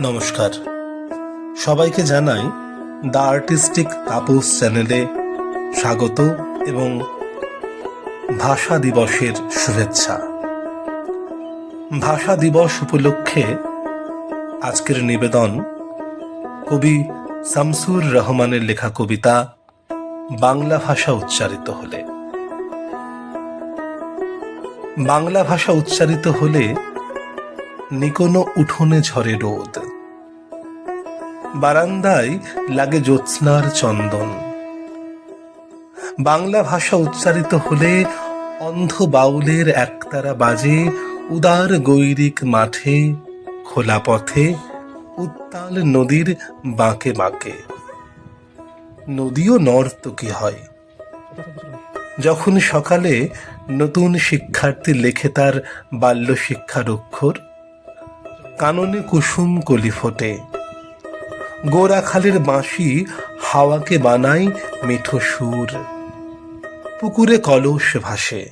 নমস্কার, সবাইকে জানাই দ্য আর্টিস্টিক তাপস চ্যানেলে স্বাগত এবং ভাষা দিবসের শুভেচ্ছা। ভাষা দিবস উপলক্ষে আজকের নিবেদন কবি শামসুর রহমানের লেখা কবিতা বাংলা ভাষা উচ্চারিত হলে। বাংলা ভাষা উচ্চারিত হলে নিকোনো উঠোনে ঝরে রোদ, বারান্দায় লাগে জ্যোৎস্নার চন্দন। বাংলা ভাষা উচ্চারিত হলে অন্ধ বাউলের একতারা বাজে উদার গৈরিক মাঠে, খোলা পথে, উত্তাল নদীর বাঁকে বাঁকে। নদীও নর্তকী হয়। যখন সকালে নতুন শিক্ষার্থী লেখে তার বাল্য শিক্ষার অক্ষর, কাননে কুসুম কলি ফোটে, গোরাখালের বাঁশি হাওয়াকে বানায় মিঠো সুর, পুকুরে কলস ভাসে।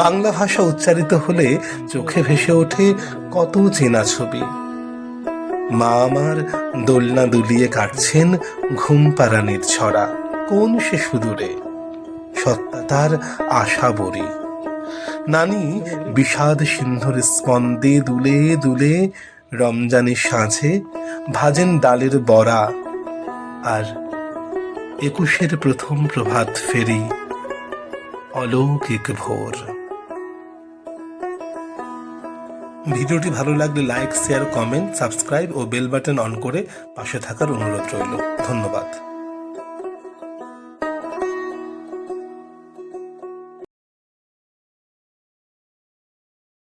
বাংলা ভাষা উচ্চারিত হলে চোখে ভেসে ওঠে কত চেনা ছবি। মা আমার দোলনা দুলিয়ে কাটছেন ঘুম পাড়ানির ছড়া, কোন সে সুদূরে সত্তা তার আশা বরি। নানি বিষাদ সিন্ধুর স্পন্দে দুলে দুলে রমজানের সাঁঝে ভাজেন ডালের বড়া, আর ২১-এর প্রথম প্রভাত ফেরি অলৌকিক ভোর। ভিডিওটি ভালো লাগলে লাইক, শেয়ার, কমেন্ট, সাবস্ক্রাইব ও বেল বাটন অন করে পাশে থাকার অনুরোধ রইল। ধন্যবাদ।